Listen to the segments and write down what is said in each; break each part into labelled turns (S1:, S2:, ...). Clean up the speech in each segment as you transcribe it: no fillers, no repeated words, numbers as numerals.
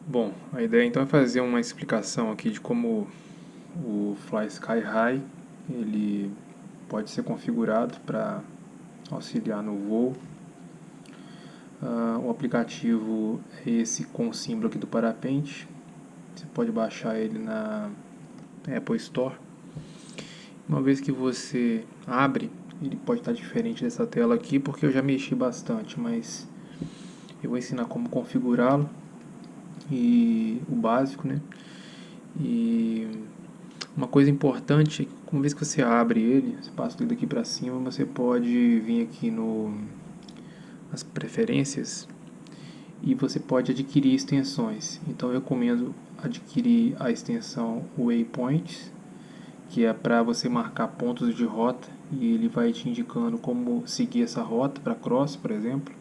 S1: Bom, a ideia então é fazer uma explicação aqui de como o Fly Sky High ele pode ser configurado para auxiliar no voo. O aplicativo é esse com o símbolo aqui do parapente. Você pode baixar ele na Apple Store. Uma vez que você abre, ele pode estar diferente dessa tela aqui porque eu já mexi bastante, mas eu vou ensinar como configurá-lo e o básico, né? E uma coisa importante é que uma vez que você abre ele, você passa o dedo aqui para cima, você pode vir aqui no nas preferências e você pode adquirir extensões. Então eu recomendo adquirir a extensão Waypoints, que é para você marcar pontos de rota e ele vai te indicando como seguir essa rota para cross, por exemplo.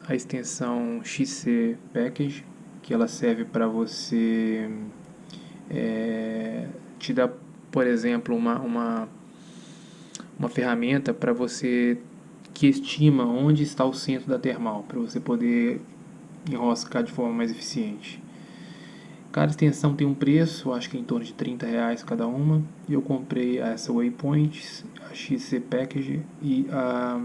S1: A extensão XC Package, que ela serve para você te dar, por exemplo, uma ferramenta para você que estima onde está o centro da termal, para você poder enroscar de forma mais eficiente. Cada extensão tem um preço, acho que é em torno de R$ 30 cada uma. Eu comprei essa Waypoints, a XC Package e a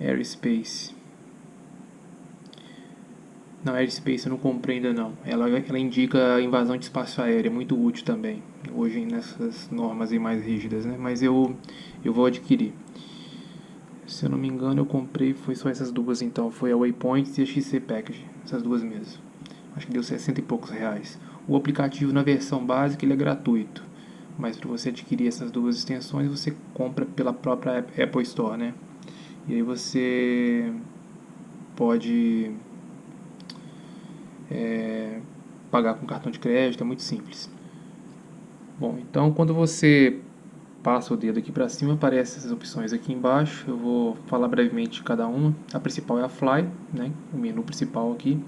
S1: Airspace. Não, Airspace eu não comprei ainda não. Ela indica a invasão de espaço aéreo, é muito útil também, hoje nessas normas aí mais rígidas, né? Mas eu vou adquirir. Se eu não me engano, eu comprei, foi só essas duas então, foi a Waypoint e a XC Package, essas duas mesmo. Acho que deu 60 e poucos reais. O aplicativo na versão básica ele é gratuito, mas para você adquirir essas duas extensões você compra pela própria Apple Store, né? E aí você pode pagar com cartão de crédito, é muito simples. Bom, então quando você passa o dedo aqui para cima, aparecem essas opções aqui embaixo. Eu vou falar brevemente de cada uma. A principal é a Fly, né? O menu principal aqui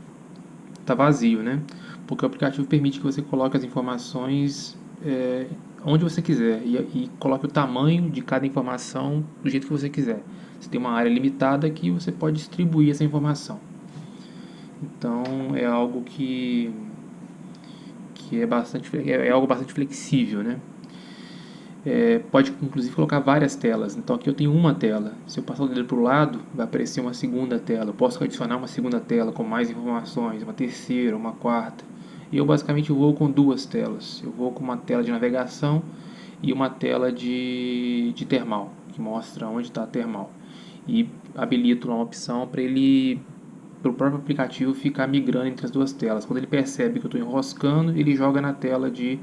S1: está vazio, né? Porque o aplicativo permite que você coloque as informações onde você quiser e coloque o tamanho de cada informação do jeito que você quiser. Você tem uma área limitada aqui, você pode distribuir essa informação. Então é algo que é algo bastante flexível, né? Pode inclusive colocar várias telas. Então aqui eu tenho uma tela. Se eu passar o dedo para o lado, vai aparecer uma segunda tela. Eu posso adicionar uma segunda tela com mais informações, uma terceira, uma quarta. E eu basicamente vou com duas telas. Eu vou com uma tela de navegação e uma tela de termal, que mostra onde está a termal. E habilito lá uma opção para o próprio aplicativo ficar migrando entre as duas telas. Quando ele percebe que eu estou enroscando, ele joga na tela de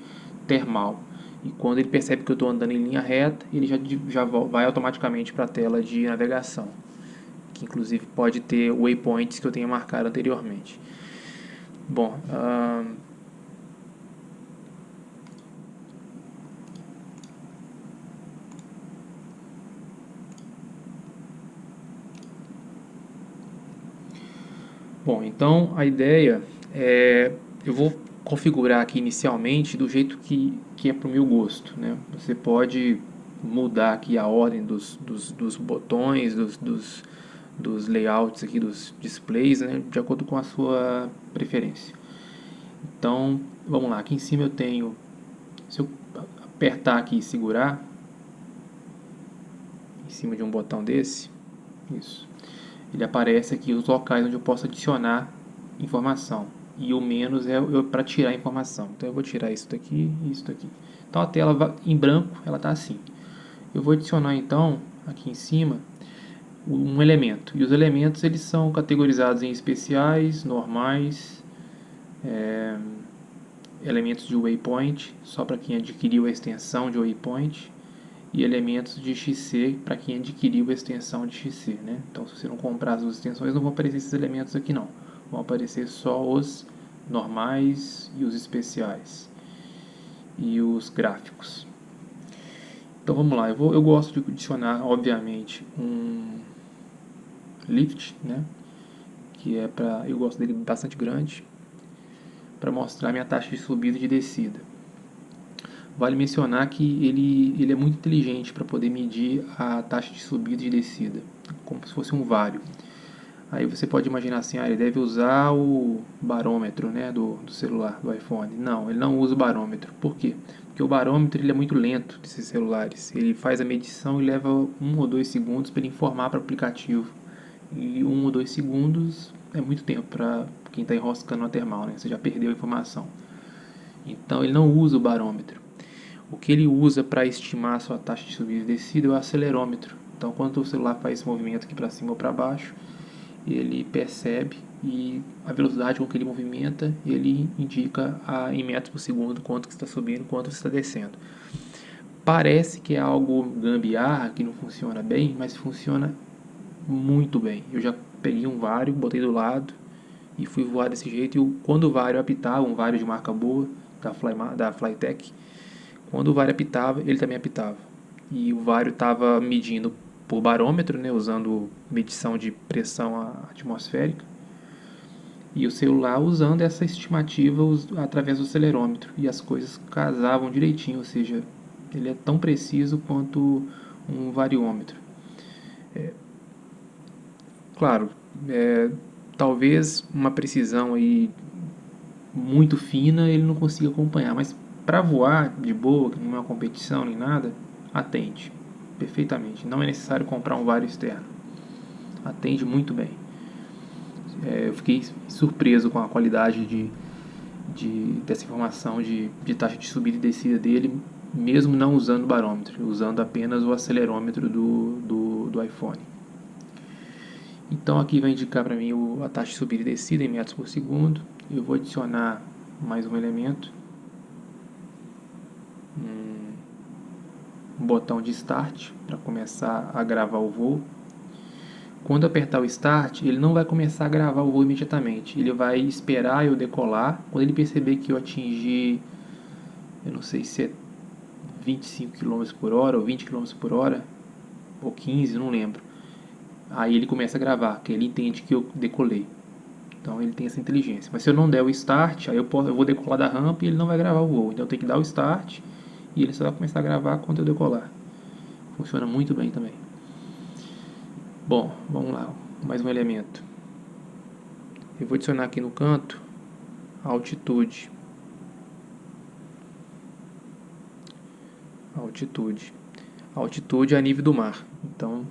S1: termal. E quando ele percebe que eu estou andando em linha reta, ele já vai automaticamente para a tela de navegação, que inclusive pode ter waypoints que eu tenha marcado anteriormente. Bom, então a ideia é, eu vou configurar aqui inicialmente do jeito que é para o meu gosto, né? Você pode mudar aqui a ordem dos botões, dos layouts aqui, dos displays, né? De acordo com a sua preferência. Então, vamos lá, aqui em cima eu tenho, se eu apertar aqui e segurar, em cima de um botão desse, isso, ele aparece aqui os locais onde eu posso adicionar informação. E o menos é para tirar informação. Então eu vou tirar isso daqui e isso daqui. Então a tela em branco, ela está assim. Eu vou adicionar então, aqui em cima, um elemento. E os elementos eles são categorizados em especiais, normais, elementos de waypoint, só para quem adquiriu a extensão de waypoint, e elementos de XC para quem adquiriu a extensão de XC, né? Então, se você não comprar as duas extensões, não vão aparecer esses elementos aqui não. Vão aparecer só os normais e os especiais e os gráficos. Então vamos lá, eu gosto de adicionar, obviamente, um lift, né? Que é para, eu gosto dele bastante grande, para mostrar minha taxa de subida e de descida. Vale mencionar que ele é muito inteligente para poder medir a taxa de subida e de descida, como se fosse um vário. Aí você pode imaginar assim, ele deve usar o barômetro, né, do celular, do iPhone. Não, ele não usa o barômetro. Por quê? Porque o barômetro ele é muito lento desses celulares. Ele faz a medição e leva 1 ou 2 segundos para ele informar para o aplicativo. E 1 ou 2 segundos é muito tempo para quem está enroscando uma termal, né? Você já perdeu a informação. Então ele não usa o barômetro. O que ele usa para estimar a sua taxa de subida e descida é o acelerômetro. Então quando o celular faz esse movimento aqui para cima ou para baixo, ele percebe e a velocidade com que ele movimenta, ele indica em metros por segundo quanto que está subindo, quanto que está descendo. Parece que é algo gambiarra, que não funciona bem, mas funciona muito bem. Eu já peguei um Vario, botei do lado e fui voar desse jeito. E quando o Vario apitava, um Vario de marca boa, da Flytek, quando o Vario apitava, ele também apitava. E o Vario estava medindo por barômetro, né, usando medição de pressão atmosférica, e o celular usando essa estimativa através do acelerômetro, e as coisas casavam direitinho, ou seja, ele é tão preciso quanto um variômetro. Claro, talvez uma precisão aí muito fina ele não consiga acompanhar, mas para voar de boa, que não é uma competição nem nada, atende perfeitamente. Não é necessário comprar um Vario externo. Atende muito bem. Eu fiquei surpreso com a qualidade dessa informação de taxa de subida e descida dele, mesmo não usando o barômetro, usando apenas o acelerômetro do iPhone. Então aqui vai indicar para mim a taxa de subida e descida em metros por segundo. Eu vou adicionar mais um elemento, um botão de Start para começar a gravar o voo. Quando apertar o Start, ele não vai começar a gravar o voo imediatamente. Ele vai esperar eu decolar. Quando ele perceber que eu atingi, eu não sei se é 25 km por hora ou 20 km por hora, ou 15, não lembro. Aí ele começa a gravar, que ele entende que eu decolei. Então ele tem essa inteligência. Mas se eu não der o Start, aí eu vou decolar da rampa e ele não vai gravar o voo. Então eu tenho que dar o Start e ele só vai começar a gravar quando eu decolar. Funciona muito bem também. Bom, vamos lá, mais um elemento. Eu vou adicionar aqui no canto a altitude. A altitude é a nível do mar. Então,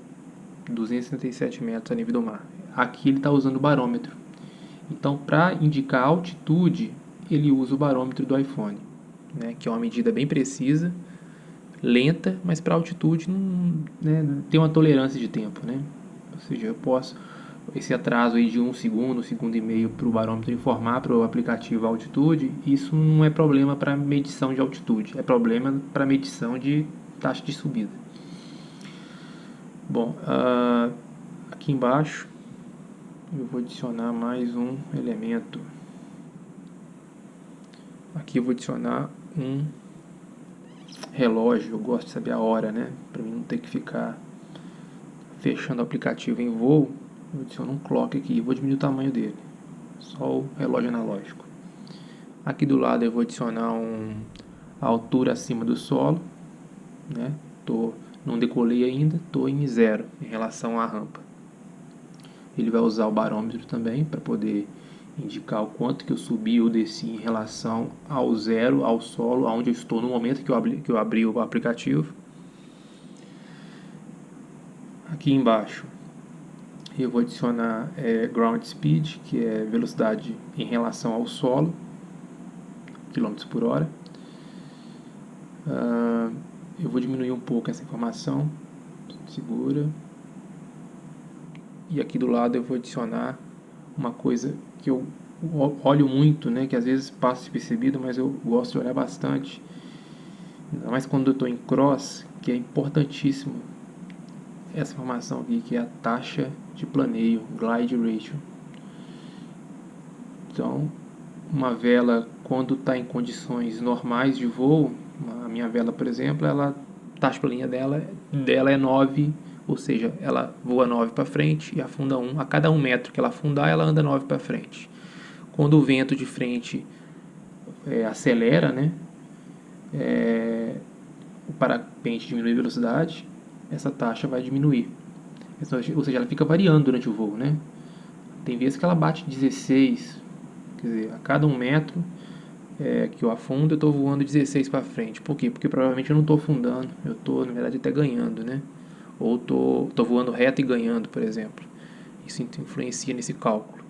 S1: 267 metros a nível do mar. Aqui ele está usando o barômetro. Então, para indicar a altitude, ele usa o barômetro do iPhone, né, que é uma medida bem precisa, lenta, mas para altitude tem uma tolerância de tempo, né? Ou seja, eu posso esse atraso aí de 1 segundo, 1,5 segundos para o barômetro informar para o aplicativo a altitude, isso não é problema para medição de altitude, é problema para medição de taxa de subida. Bom, aqui embaixo eu vou adicionar mais um elemento. Aqui eu vou adicionar um relógio, eu gosto de saber a hora, né? Para mim não ter que ficar fechando o aplicativo em voo, eu adiciono um clock aqui e vou diminuir o tamanho dele. Só o relógio analógico. Aqui do lado eu vou adicionar a altura acima do solo, né? Não decolei ainda, estou em 0 em relação à rampa. Ele vai usar o barômetro também para poder indicar o quanto que eu subi ou desci em relação ao 0, ao solo, aonde eu estou no momento que eu abri o aplicativo. Aqui embaixo eu vou adicionar ground speed, que é velocidade em relação ao solo, km por hora. Eu vou diminuir um pouco essa informação, segura. E aqui do lado eu vou adicionar uma coisa que eu olho muito, né, que às vezes passa despercebido, mas eu gosto de olhar bastante, ainda mais quando eu estou em cross, que é importantíssimo essa informação aqui, que é a taxa de planeio, glide ratio. Então, uma vela, quando está em condições normais de voo, a minha vela, por exemplo, a taxa de planeio dela é 9, ou seja, ela voa 9 para frente e afunda 1. A cada 1 metro que ela afundar, ela anda 9 para frente. Quando o vento de frente acelera, né, o parapente diminui a velocidade, essa taxa vai diminuir. Ou seja, ela fica variando durante o voo, né? Tem vezes que ela bate 16, quer dizer, a cada 1 metro que eu afundo, eu estou voando 16 para frente. Por quê? Porque provavelmente eu não estou afundando, eu estou, na verdade, até ganhando, né? Ou estou voando reto e ganhando, por exemplo. Isso influencia nesse cálculo.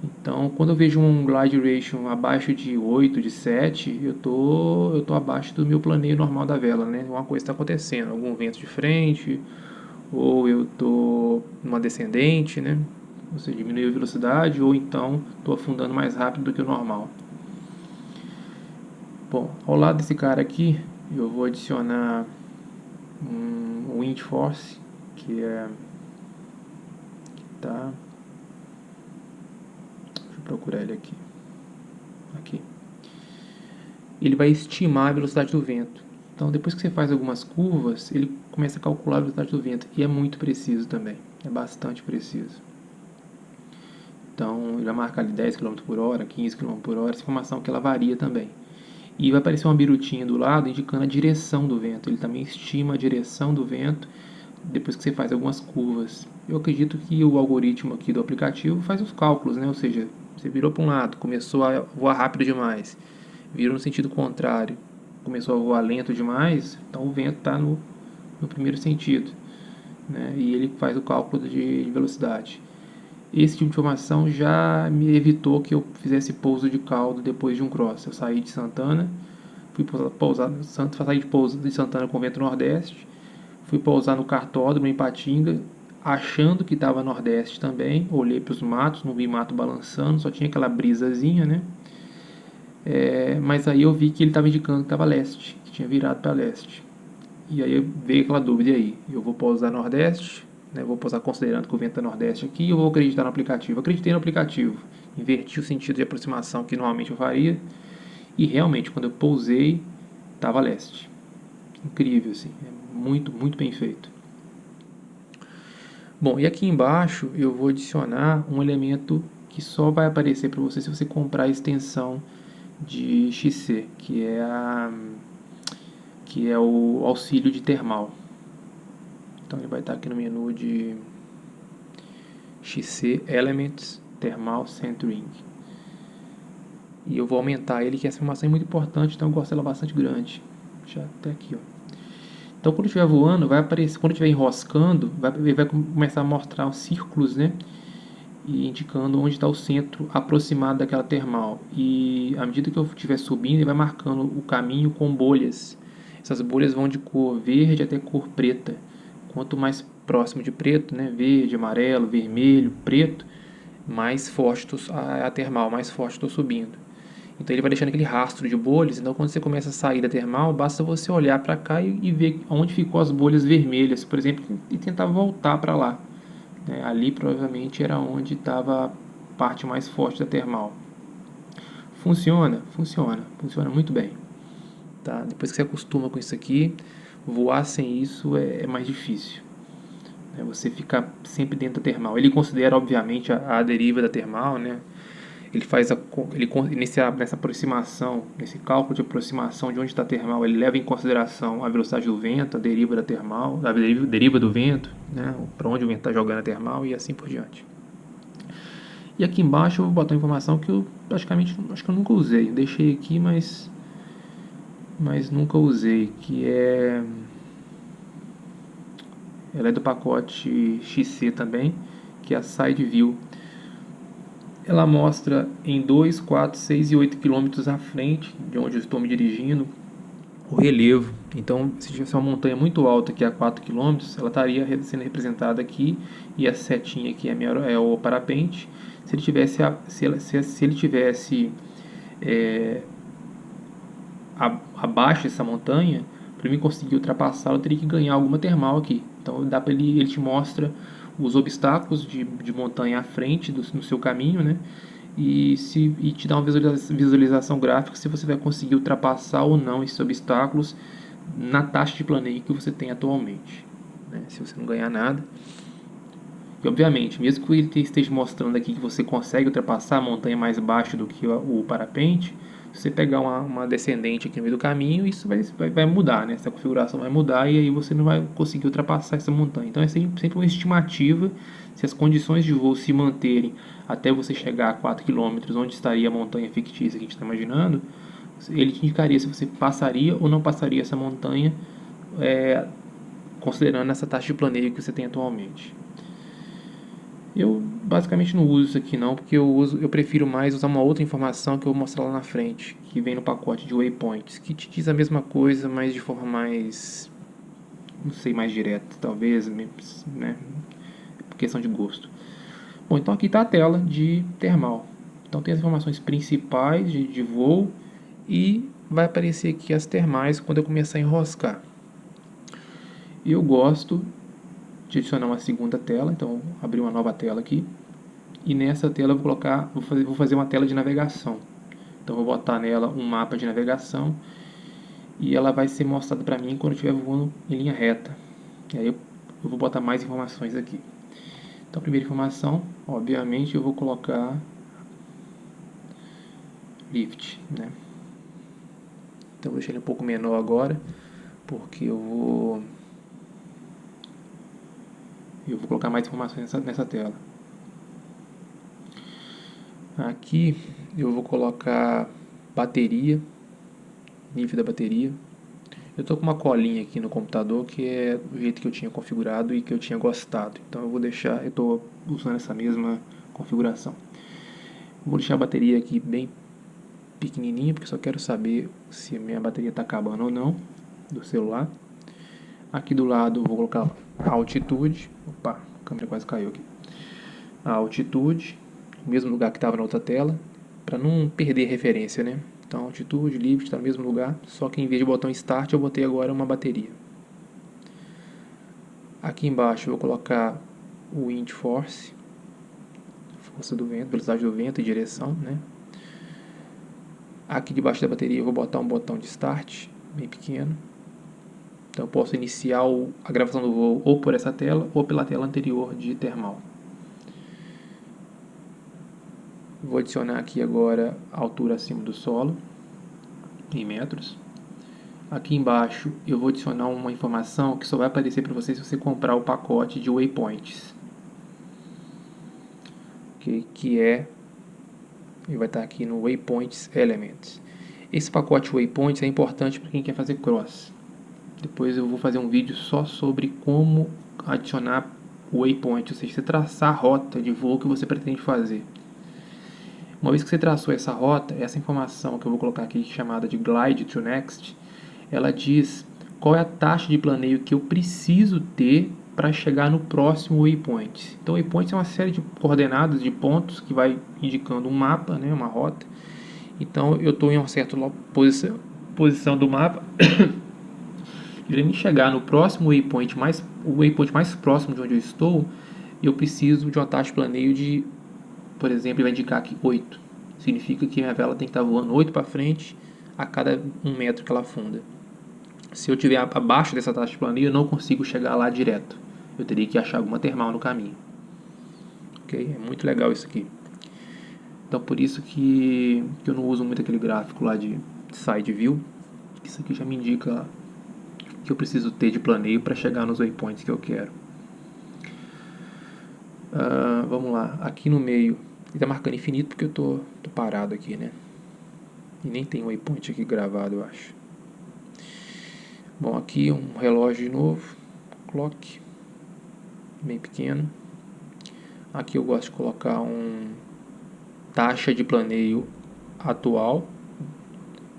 S1: Então, quando eu vejo um glide ratio abaixo de 8, de 7, eu tô abaixo do meu planeio normal da vela, né? Uma coisa está acontecendo, algum vento de frente, ou eu tô numa descendente, né? Você diminuiu a velocidade, ou então estou afundando mais rápido do que o normal. Bom, ao lado desse cara aqui, eu vou adicionar um wind force, que tá. Deixa eu procurar ele aqui. Aqui. Ele vai estimar a velocidade do vento. Então, depois que você faz algumas curvas, ele começa a calcular a velocidade do vento. E é muito preciso também. É bastante preciso. Então, ele vai marcar ali 10 km por hora, 15 km por hora. Essa informação que ela varia também. E vai aparecer uma birutinha do lado indicando a direção do vento. Ele também estima a direção do vento depois que você faz algumas curvas. Eu acredito que o algoritmo aqui do aplicativo faz os cálculos, né? Ou seja, você virou para um lado, começou a voar rápido demais, virou no sentido contrário, começou a voar lento demais, então o vento está no primeiro sentido, né? E ele faz o cálculo de velocidade. Esse tipo de informação já me evitou que eu fizesse pouso de caldo depois de um cross. Eu saí de Santana, fui pousar de Santana com vento nordeste, fui pousar no cartódromo em Patinga, achando que estava nordeste também. Olhei para os matos, não vi mato balançando, só tinha aquela brisazinha, né? Mas aí eu vi que ele estava indicando que estava leste, que tinha virado para leste. E aí veio aquela dúvida aí, eu vou pousar nordeste, né? Vou pousar considerando que o vento é nordeste aqui, e eu vou acreditar no aplicativo. Eu acreditei no aplicativo, inverti o sentido de aproximação que normalmente eu faria, e realmente quando eu pousei, estava leste. Incrível, assim, é muito, muito bem feito. Bom, e aqui embaixo eu vou adicionar um elemento que só vai aparecer para você se você comprar a extensão de XC, que é o auxílio de termal. Então ele vai estar aqui no menu de XC Elements Thermal Centering. E eu vou aumentar ele, que essa informação é muito importante, então eu gosto dela bastante grande. Já até aqui, ó. Então quando estiver voando, vai aparecer, quando estiver enroscando, ele vai começar a mostrar os círculos, né? E indicando onde está o centro aproximado daquela termal. E à medida que eu estiver subindo, ele vai marcando o caminho com bolhas. Essas bolhas vão de cor verde até cor preta. Quanto mais próximo de preto, né, verde, amarelo, vermelho, preto, mais forte a termal, mais forte estou subindo. Então ele vai deixando aquele rastro de bolhas. Então quando você começa a sair da termal, basta você olhar para cá e ver onde ficou as bolhas vermelhas, por exemplo, e tentar voltar para lá. Ali provavelmente era onde estava a parte mais forte da termal. Funciona muito bem. Tá? Depois que você acostuma com isso aqui, voar sem isso é mais difícil. Você fica sempre dentro da termal. Ele considera, obviamente, a deriva da termal, né? Ele faz nessa aproximação, nesse cálculo de aproximação de onde está a termal, ele leva em consideração a velocidade do vento, a deriva da termal, a deriva do vento, né? Para onde o vento está jogando a termal e assim por diante. E aqui embaixo eu vou botar uma informação que eu praticamente acho que eu nunca usei. Deixei aqui, mas nunca usei, que ela é do pacote XC também, que é a Side View. Ela mostra em 2, 4, 6 e 8 km à frente de onde eu estou me dirigindo o relevo. Então, se tivesse uma montanha muito alta que é a 4 km, ela estaria sendo representada aqui, e a setinha aqui é o parapente. Se ele tivesse abaixo dessa montanha, para mim conseguir ultrapassá-lo, eu teria que ganhar alguma termal aqui. Então dá para ele te mostra os obstáculos de montanha à frente no seu caminho, né? E te dá uma visualização gráfica se você vai conseguir ultrapassar ou não esses obstáculos na taxa de planeio que você tem atualmente, né? Se você não ganhar nada. E obviamente, mesmo que ele esteja mostrando aqui que você consegue ultrapassar a montanha mais baixa do que o parapente, se você pegar uma descendente aqui no meio do caminho, isso vai mudar, né? Essa configuração vai mudar e aí você não vai conseguir ultrapassar essa montanha. Então é sempre uma estimativa se as condições de voo se manterem até você chegar a 4 km, onde estaria a montanha fictícia que a gente está imaginando, ele te indicaria se você passaria ou não passaria essa montanha, considerando essa taxa de planeio que você tem atualmente. Eu basicamente não uso isso aqui não, porque eu prefiro mais usar uma outra informação que eu vou mostrar lá na frente, que vem no pacote de waypoints, que te diz a mesma coisa, mas de forma mais, não sei, mais direta, talvez, né, por questão de gosto. Bom, então aqui está a tela de termal. Então tem as informações principais de voo e vai aparecer aqui as termais quando eu começar a enroscar. Eu gosto de adicionar uma segunda tela, então vou abrir uma nova tela aqui. E nessa tela eu vou fazer uma tela de navegação. Então vou botar nela um mapa de navegação e ela vai ser mostrada para mim quando eu estiver voando em linha reta. E aí eu vou botar mais informações aqui. Então a primeira informação, obviamente, eu vou colocar lift, né? Então vou deixar ele um pouco menor agora, porque eu vou colocar mais informações nessa tela. Aqui eu vou colocar bateria, nível da bateria. Eu estou com uma colinha aqui no computador que é do jeito que eu tinha configurado e que eu tinha gostado. Então eu estou usando essa mesma configuração. Vou deixar a bateria aqui bem pequenininha, porque só quero saber se a minha bateria está acabando ou não do celular. Aqui do lado eu vou colocar a altitude. Opa, a câmera quase caiu aqui. A altitude, no mesmo lugar que estava na outra tela, para não perder referência, né? Então, altitude, lift está no mesmo lugar, só que em vez de botar um start, eu botei agora uma bateria. Aqui embaixo eu vou colocar o wind force, força do vento, velocidade do vento e direção, né? Aqui debaixo da bateria eu vou botar um botão de start, bem pequeno. Então eu posso iniciar a gravação do voo ou por essa tela ou pela tela anterior de termal. Vou adicionar aqui agora a altura acima do solo, em metros. Aqui embaixo eu vou adicionar uma informação que só vai aparecer para você se você comprar o pacote de waypoints. Okay? Ele vai estar aqui no Waypoints Elements. Esse pacote Waypoints é importante para quem quer fazer cross. Depois eu vou fazer um vídeo só sobre como adicionar o waypoint, ou seja, você traçar a rota de voo que você pretende fazer. Uma vez que você traçou essa rota, essa informação que eu vou colocar aqui, chamada de Glide to Next, ela diz qual é a taxa de planeio que eu preciso ter para chegar no próximo waypoint. Então, waypoint é uma série de coordenadas, de pontos, que vai indicando um mapa, né, uma rota. Então, eu estou em uma certa posição do mapa. Para mim chegar no próximo waypoint, o waypoint mais próximo de onde eu estou, eu preciso de uma taxa de planeio de, por exemplo, ele vai indicar aqui 8. Significa que minha vela tem que estar voando 8 para frente a cada 1 metro que ela afunda. Se eu estiver abaixo dessa taxa de planeio, eu não consigo chegar lá direto. Eu teria que achar alguma termal no caminho. Ok? É muito legal isso aqui. Então por isso que eu não uso muito aquele gráfico lá de side view. Isso aqui já me indica que eu preciso ter de planeio para chegar nos waypoints que eu quero. Vamos lá, aqui no meio ele está marcando infinito porque eu tô parado aqui, né? E nem tem waypoint aqui gravado, eu acho. Bom, aqui um relógio de novo, clock, bem pequeno. Aqui eu gosto de colocar taxa de planeio atual.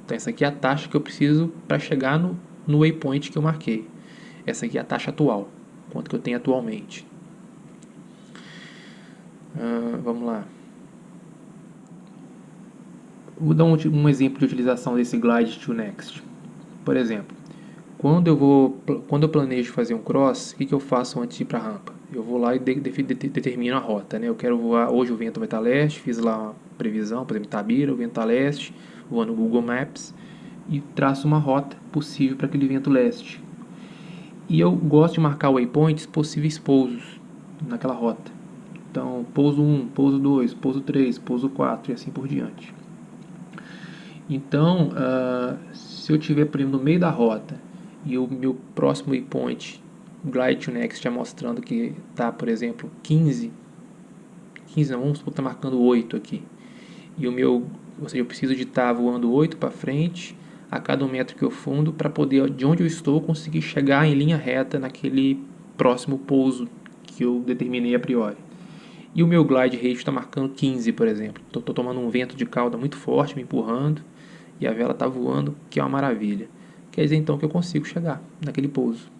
S1: Então essa aqui é a taxa que eu preciso para chegar no waypoint que eu marquei. Essa aqui é a taxa atual, quanto que eu tenho atualmente. Vamos lá. Vou dar um exemplo de utilização desse Glide to Next. Por exemplo, quando eu planejo fazer um cross, o que eu faço antes de ir para a rampa? Eu vou lá e determino a rota, né? Eu quero voar, hoje o vento vai estar leste, fiz lá uma previsão, por exemplo, Itabira, o vento está leste, vou no Google Maps e traço uma rota possível para aquele vento leste. E eu gosto de marcar waypoints, possíveis pousos naquela rota. Então, pouso 1, pouso 2, pouso 3, pouso 4 e assim por diante. Então, se eu estiver, por exemplo, no meio da rota e o meu próximo waypoint Glide to Next está mostrando que está, por exemplo, 15 não, vamos supor que está marcando 8 aqui. E o meu, ou seja, eu preciso de estar voando 8 para frente a cada 1 metro que eu fundo para poder, de onde eu estou, conseguir chegar em linha reta naquele próximo pouso que eu determinei a priori. E o meu glide rate está marcando 15, por exemplo. Estou tomando um vento de cauda muito forte, me empurrando, e a vela está voando, que é uma maravilha. Quer dizer então que eu consigo chegar naquele pouso.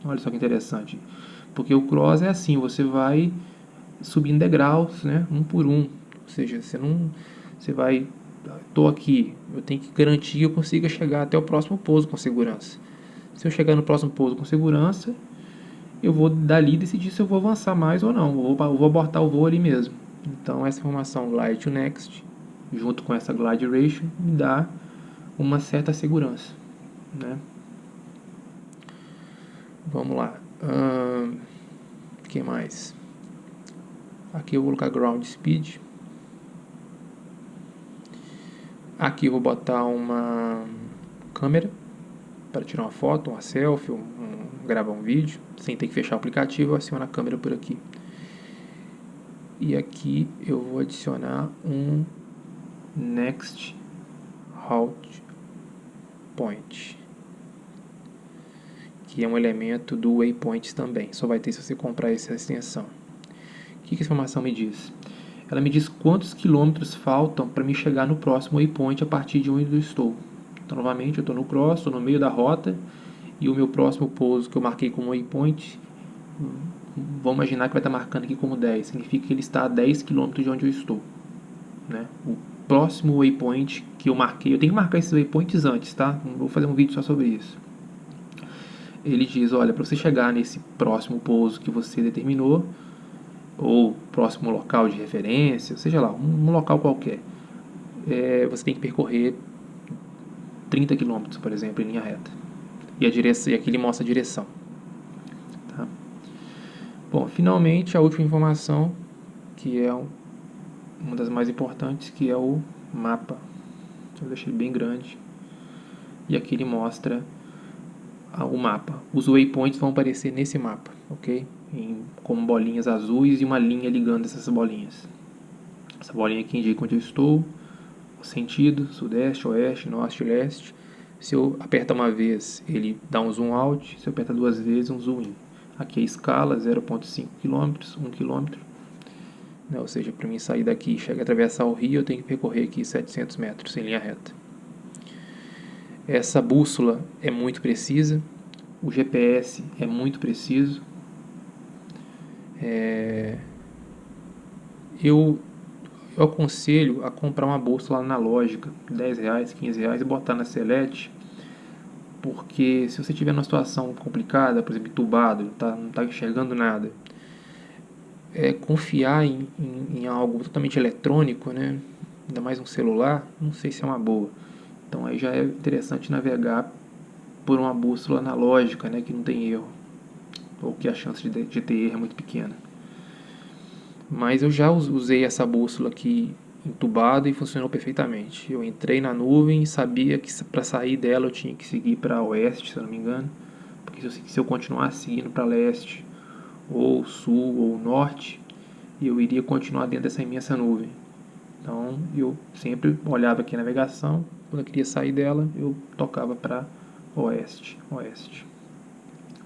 S1: Olha só que interessante. Porque o cross é assim, você vai subindo degraus, né, um por um. Ou seja, você vai, estou aqui, eu tenho que garantir que eu consiga chegar até o próximo pouso com segurança. Se eu chegar no próximo pouso com segurança, eu vou dali decidir se eu vou avançar mais ou não. Eu vou abortar o voo ali mesmo. Então essa informação glide to next, junto com essa glide ratio, me dá uma certa segurança, né? Vamos lá. O que mais? Aqui eu vou colocar ground speed. Aqui eu vou botar uma câmera para tirar uma foto, uma selfie, gravar um vídeo, sem ter que fechar o aplicativo. Eu aciono a câmera por aqui. E aqui eu vou adicionar um next halt point, que é um elemento do waypoint também. Só vai ter se você comprar essa extensão. O que essa informação me diz? Ela me diz quantos quilômetros faltam para me chegar no próximo waypoint a partir de onde eu estou. Então, novamente, eu estou no cross, estou no meio da rota, e o meu próximo pouso que eu marquei como waypoint, vamos imaginar que vai estar marcando aqui como 10. Significa que ele está a 10 km de onde eu estou, né? O próximo waypoint que eu marquei, eu tenho que marcar esses waypoints antes, tá? Vou fazer um vídeo só sobre isso. Ele diz, olha, para você chegar nesse próximo pouso que você determinou, ou próximo local de referência, seja lá, um local qualquer, você tem que percorrer 30 km, por exemplo, em linha reta. E aqui ele mostra a direção. Tá? Bom, finalmente a última informação, que é uma das mais importantes, que é o mapa. Eu deixei bem grande. E aqui ele mostra o mapa. Os waypoints vão aparecer nesse mapa, ok? Como bolinhas azuis e uma linha ligando essas bolinhas. Essa bolinha aqui indica onde eu estou, o sentido, sudeste, oeste, norte e leste. Se eu apertar uma vez, ele dá um zoom out. Se eu apertar 2 vezes, um zoom in. Aqui a escala, 0,5 km, 1 km. Ou seja, para mim sair daqui e chegar a atravessar o rio, eu tenho que percorrer aqui 700 metros em linha reta. Essa bússola é muito precisa. O GPS é muito preciso. Eu aconselho a comprar uma bússola analógica, R$10, R$15, e botar na Select, porque se você tiver numa situação complicada, por exemplo, entubado, não está enxergando nada, confiar em algo totalmente eletrônico, né? Ainda mais um celular, não sei se é uma boa. Então aí já é interessante navegar por uma bússola analógica, né, que não tem erro, ou que a chance de ter erro é muito pequena. Mas eu já usei essa bússola aqui entubado e funcionou perfeitamente. Eu entrei na nuvem e sabia que para sair dela eu tinha que seguir para oeste, se eu não me engano, porque se eu continuasse seguindo para leste, ou sul, ou norte, eu iria continuar dentro dessa imensa nuvem. Então eu sempre olhava aqui a navegação, quando eu queria sair dela, eu tocava para oeste.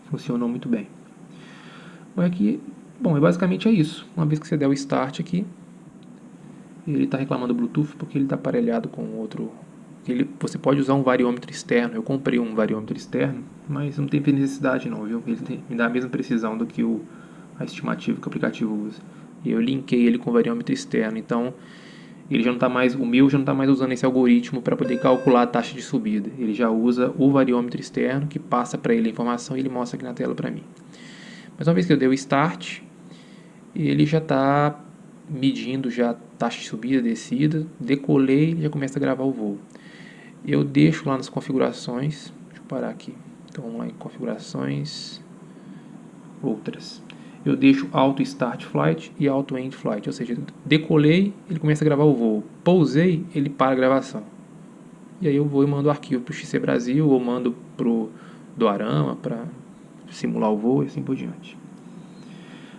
S1: Funcionou muito bem. Bom, basicamente é isso. Uma vez que você der o start aqui, ele está reclamando do Bluetooth porque ele está aparelhado com outro. Você pode usar um variômetro externo. Eu comprei um variômetro externo, mas não tem necessidade não, viu? Ele me dá a mesma precisão do que a estimativa que o aplicativo usa. E eu linkei ele com o variômetro externo, então ele já não está mais, o meu já não está mais usando esse algoritmo para poder calcular a taxa de subida. Ele já usa o variômetro externo que passa para ele a informação e ele mostra aqui na tela para mim. Mas uma vez que eu dei o start, ele já está medindo já taxa de subida, descida, decolei e já começa a gravar o voo. Eu deixo lá nas configurações, deixa eu parar aqui, então vamos lá em configurações, outras. Eu deixo Auto Start Flight e Auto End Flight, ou seja, decolei, ele começa a gravar o voo, pousei, ele para a gravação. E aí eu vou e mando o arquivo para o XC Brasil ou mando para o Doarama, para simular o voo e assim por diante.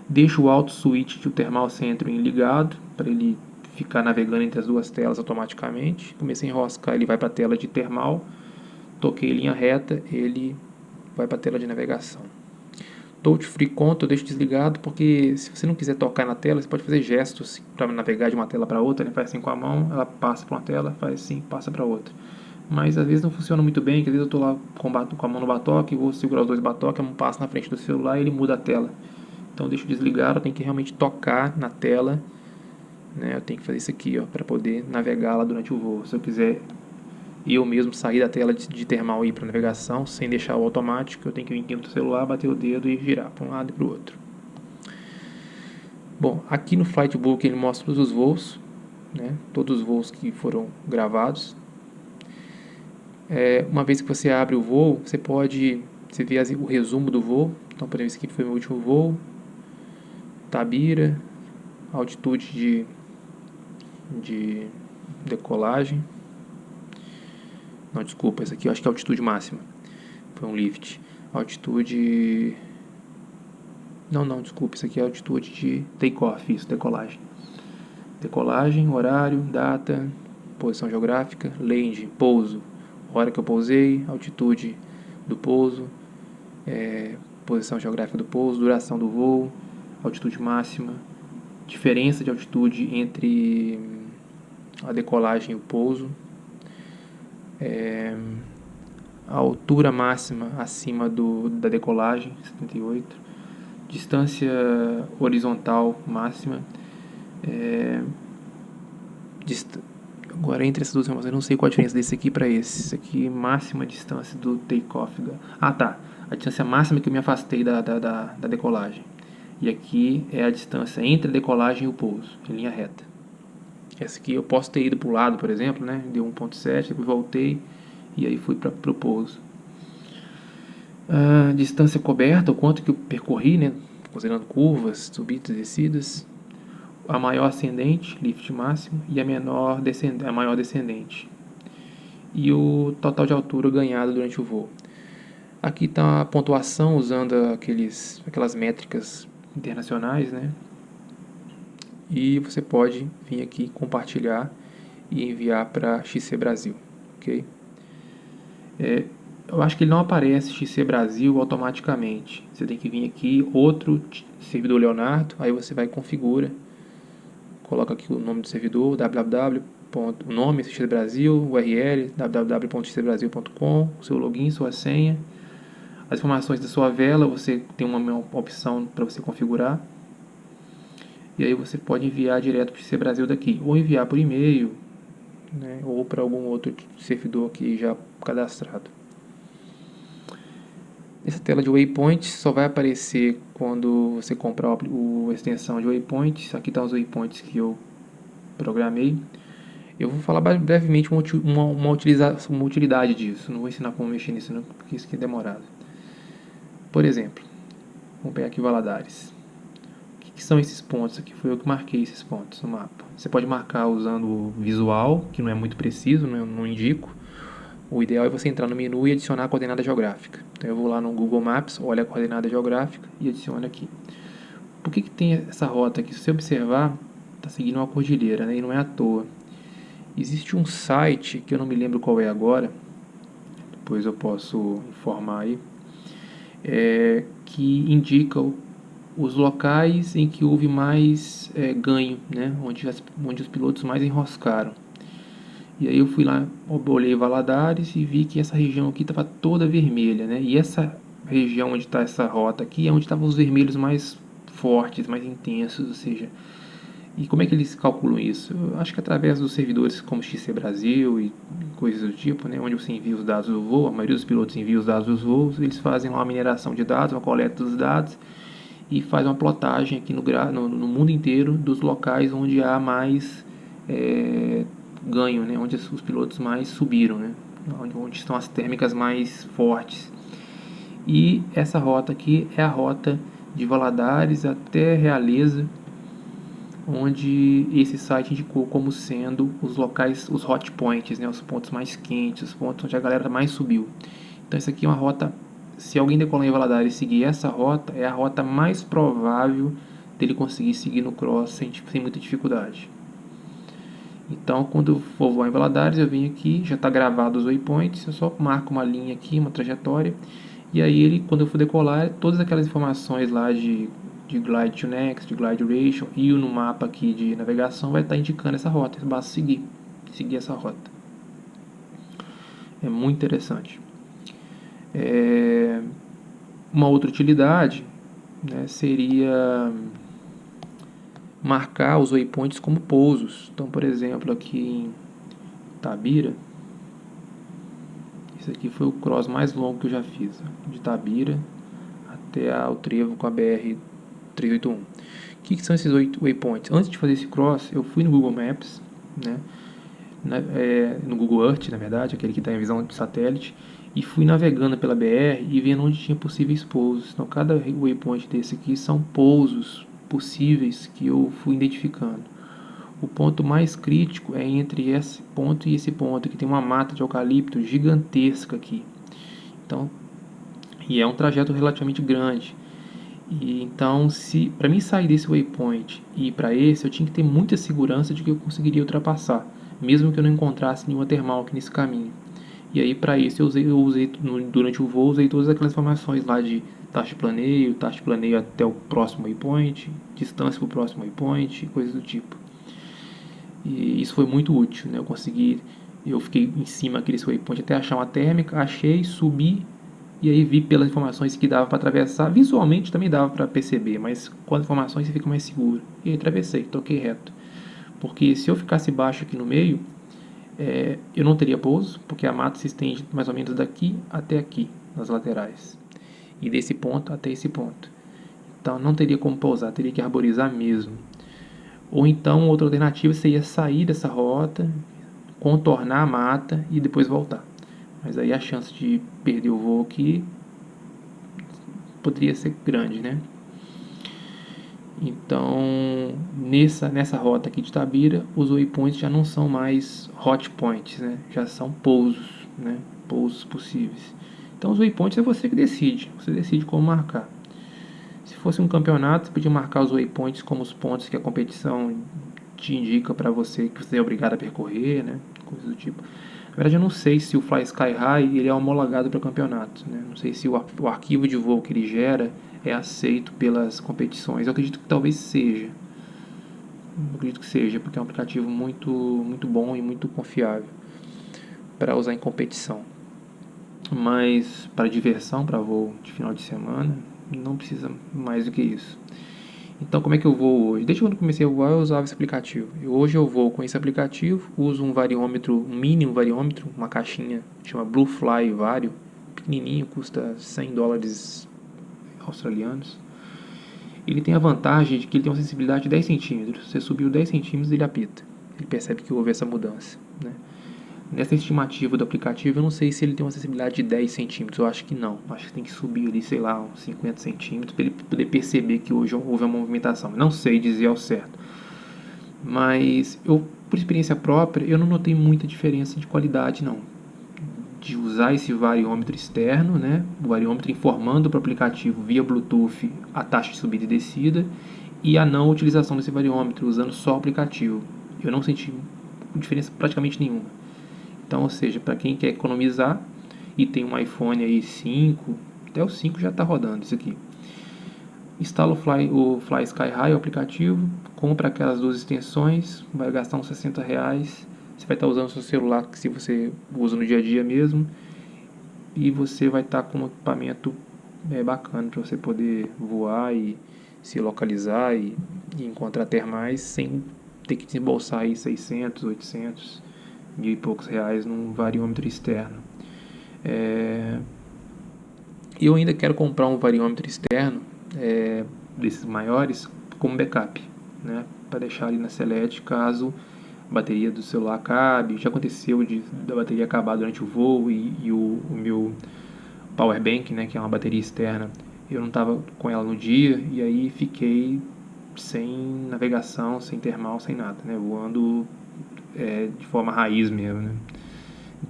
S1: Deixo o auto switch do Thermal Centering ligado para ele ficar navegando entre as duas telas automaticamente. Comecei a enroscar, ele vai para a tela de termal. Toquei em linha reta, ele vai para a tela de navegação. Touch Free Control eu deixo desligado porque se você não quiser tocar na tela, você pode fazer gestos para navegar de uma tela para outra. Ele faz assim com a mão, ela passa para uma tela, faz assim, passa para outra. Mas às vezes não funciona muito bem, que às vezes eu estou lá com a mão no batoque, vou segurar os dois batoques, a mão passa na frente do celular e ele muda a tela. Então deixo desligado, eu tenho que realmente tocar na tela, né? Eu tenho que fazer isso aqui, ó, para poder navegar lá durante o voo. Se eu quiser eu mesmo sair da tela de termal e ir para navegação, sem deixar o automático, eu tenho que vir aqui no celular, bater o dedo e girar para um lado e para o outro. Bom, aqui no Flightbook ele mostra todos os voos, né? Todos os voos que foram gravados. Uma vez que você abre o voo, você vê o resumo do voo. Então, por exemplo, esse aqui foi o meu último voo, Tabira, altitude de decolagem. Não, desculpa, esse aqui eu acho que é a altitude máxima. Foi um lift. Altitude... Não, desculpa, isso aqui é a altitude de take-off, isso, decolagem. Decolagem, horário, data, posição geográfica, landing, pouso, hora que eu pousei, altitude do pouso, posição geográfica do pouso, duração do voo, altitude máxima, diferença de altitude entre a decolagem e o pouso, a altura máxima acima da decolagem, 78, distância horizontal máxima, agora entre essas duas informações, eu não sei qual a diferença desse aqui para esse. Esse aqui, máxima distância do take-off. Tá, a distância máxima que eu me afastei da decolagem. E aqui é a distância entre a decolagem e o pouso, em linha reta. Essa aqui eu posso ter ido para o lado, por exemplo, né? Deu 1.7, depois voltei e aí fui para o pouso. Distância coberta, o quanto que eu percorri, né? Considerando curvas, subidas e descidas. A maior ascendente, lift máximo, e a maior descendente. E o total de altura ganhado durante o voo. Aqui está a pontuação usando aquelas métricas internacionais, né? E você pode vir aqui compartilhar e enviar para XC Brasil, ok? Eu acho que ele não aparece XC Brasil automaticamente. Você tem que vir aqui, outro servidor Leonardo, aí você vai e configura. Coloca aqui o nome do servidor, o nome XC Brasil, URL, www.xcbrasil.com, seu login, sua senha. As informações da sua vela, você tem uma opção para você configurar. E aí você pode enviar direto para o XC Brasil daqui, ou enviar por e-mail, né, ou para algum outro servidor aqui já cadastrado. Essa tela de waypoints só vai aparecer quando você comprar a extensão de waypoints. Aqui estão os waypoints que eu programei. Eu vou falar brevemente uma utilidade disso. Não vou ensinar como mexer nisso, não, porque isso aqui é demorado. Por exemplo, vamos pegar aqui Valadares. O que são esses pontos aqui? Foi eu que marquei esses pontos no mapa. Você pode marcar usando o visual, que não é muito preciso, não indico. O ideal é você entrar no menu e adicionar a coordenada geográfica. Então eu vou lá no Google Maps, olho a coordenada geográfica e adiciono aqui. Por que tem essa rota aqui? Se você observar, está seguindo uma cordilheira, né? E não é à toa. Existe um site, que eu não me lembro qual é agora, depois eu posso informar aí, que indica os locais em que houve mais ganho, né? Onde os pilotos mais enroscaram. E aí eu fui lá, olhei Valadares e vi que essa região aqui estava toda vermelha, né? E essa região onde está essa rota aqui é onde estavam os vermelhos mais fortes, mais intensos, ou seja... E como é que eles calculam isso? Eu acho que através dos servidores como XC Brasil e coisas do tipo, né? Onde você envia os dados do voo, a maioria dos pilotos envia os dados dos voos, eles fazem lá uma mineração de dados, uma coleta dos dados e faz uma plotagem aqui no mundo inteiro dos locais onde há mais... ganho, né? Onde os pilotos mais subiram, né? Onde estão as térmicas mais fortes. E essa rota aqui é a rota de Valadares até Realeza, onde esse site indicou como sendo os locais, os hot points, né? Os pontos mais quentes, os pontos onde a galera mais subiu. Então isso aqui é uma rota se alguém decolar em Valadares e seguir essa rota, é a rota mais provável dele conseguir seguir no cross sem muita dificuldade. Então, quando eu for voar em Valadares, eu venho aqui, já está gravado os waypoints, eu só marco uma linha aqui, uma trajetória, e aí ele, quando eu for decolar, todas aquelas informações lá de glide to next, de glide duration e no mapa aqui de navegação vai estar indicando essa rota, basta seguir essa rota. É muito interessante. Uma outra utilidade, né, seria marcar os waypoints como pousos. Então, por exemplo, aqui em Tabira, esse aqui foi o cross mais longo que eu já fiz, de Tabira até o trevo com a BR 381. O que são esses waypoints? Antes de fazer esse cross, eu fui no Google Maps, né, no Google Earth, na verdade, aquele que está em visão de satélite, e fui navegando pela BR e vendo onde tinha possíveis pousos. Então, cada waypoint desse aqui são pousos possíveis que eu fui identificando. O ponto mais crítico é entre esse ponto e esse ponto, que tem uma mata de eucalipto gigantesca aqui. Então, e é um trajeto relativamente grande. E então, se para mim sair desse waypoint e ir para esse, eu tinha que ter muita segurança de que eu conseguiria ultrapassar, mesmo que eu não encontrasse nenhuma termal aqui nesse caminho. E aí, para isso, eu usei durante o voo, usei todas aquelas informações lá de taxa de planeio até o próximo waypoint, distância para o próximo waypoint, coisas do tipo. E isso foi muito útil, né? Eu fiquei em cima daquele waypoint até achar uma térmica, achei, subi, e aí vi pelas informações que dava para atravessar. Visualmente também dava para perceber, mas com as informações você fica mais seguro. E aí atravessei, toquei reto. Porque se eu ficasse baixo aqui no meio, eu não teria pouso, porque a mata se estende mais ou menos daqui até aqui, nas laterais. E desse ponto até esse ponto. Então não teria como pousar, teria que arborizar mesmo. Ou então, outra alternativa seria sair dessa rota, contornar a mata e depois voltar. Mas aí a chance de perder o voo aqui poderia ser grande, né? Então, nessa rota aqui de Tabira, os waypoints já não são mais hot points, né? Já são pousos, né? Pousos possíveis. Então, os waypoints é você que decide. Você decide como marcar. Se fosse um campeonato, você podia marcar os waypoints como os pontos que a competição te indica para você, que você é obrigado a percorrer, né? Coisas do tipo. Na verdade, eu não sei se o Fly Sky High ele é homologado para campeonato, né? Não sei se o arquivo de voo que ele gera é aceito pelas competições. Eu acredito que talvez seja. Eu acredito que seja, porque é um aplicativo muito, muito bom e muito confiável para usar em competição. Mas para diversão, para voo de final de semana, não precisa mais do que isso. Então, como é que eu vou hoje? Desde quando comecei a voar, eu usava esse aplicativo. Hoje eu vou com esse aplicativo, uso um variômetro, um mini variômetro, uma caixinha, chama Blue Fly Vario, pequenininho, custa $100 australianos. Ele tem a vantagem de que ele tem uma sensibilidade de 10 centímetros. Você subiu 10 centímetros, ele apita. Ele percebe que houve essa mudança, né? Nessa estimativa do aplicativo, eu não sei se ele tem uma sensibilidade de 10 centímetros, eu acho que não. Acho que tem que subir ali, sei lá, uns 50 centímetros para ele poder perceber que hoje houve uma movimentação. Não sei dizer ao certo. Mas eu, por experiência própria, eu não notei muita diferença de qualidade, não. De usar esse variômetro externo, né? O variômetro informando para o aplicativo via Bluetooth a taxa de subida e descida, e a não utilização desse variômetro, usando só o aplicativo. Eu não senti diferença praticamente nenhuma. Então, ou seja, para quem quer economizar e tem um iPhone aí 5, até o 5 já está rodando isso aqui. Instala o Fly Sky High, o aplicativo, compra aquelas duas extensões, vai gastar uns R$60. Você vai estar usando o seu celular, que se você usa no dia a dia mesmo, e você vai estar com um equipamento bacana para você poder voar e se localizar e encontrar termais sem ter que desembolsar aí 600, 800, mil e poucos reais num variômetro externo. Eu ainda quero comprar um variômetro externo desses maiores como backup, né, para deixar ali na selete caso a bateria do celular acabe. Já aconteceu da bateria acabar durante o voo e o meu power bank, né, que é uma bateria externa, eu não estava com ela no dia e aí fiquei sem navegação, sem termal, sem nada, né, voando de forma raiz mesmo, né.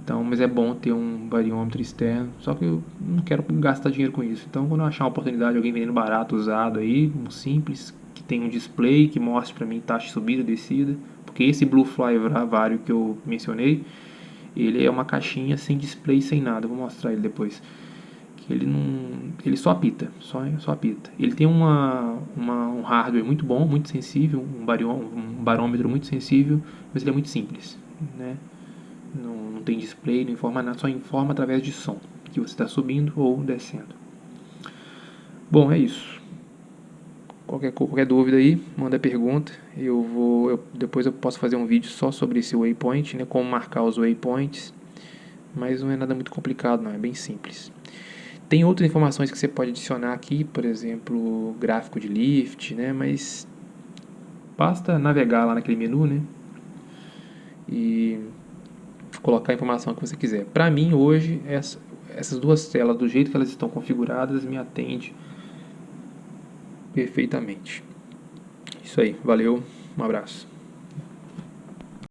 S1: Então, mas é bom ter um bariômetro externo, só que eu não quero gastar dinheiro com isso. Então, quando eu achar uma oportunidade, alguém vendendo barato, usado aí, um simples, que tem um display que mostre para mim taxa de subida e descida, porque esse Bluefly Vario que eu mencionei, ele é uma caixinha sem display, sem nada. Eu vou mostrar ele depois. Que ele só apita, só apita. Ele tem um hardware muito bom, muito sensível, um barômetro muito sensível, mas ele é muito simples, né? Não tem display, não informa nada, só informa através de som, que você está subindo ou descendo. Bom, é isso. Qualquer dúvida aí, manda pergunta. Depois eu posso fazer um vídeo só sobre esse waypoint, né, como marcar os waypoints, mas não é nada muito complicado, não, é bem simples. Tem outras informações que você pode adicionar aqui, por exemplo, gráfico de lift, né, mas basta navegar lá naquele menu, né, e colocar a informação que você quiser. Para mim, hoje, essas duas telas, do jeito que elas estão configuradas, me atende perfeitamente. Isso aí, valeu, um abraço.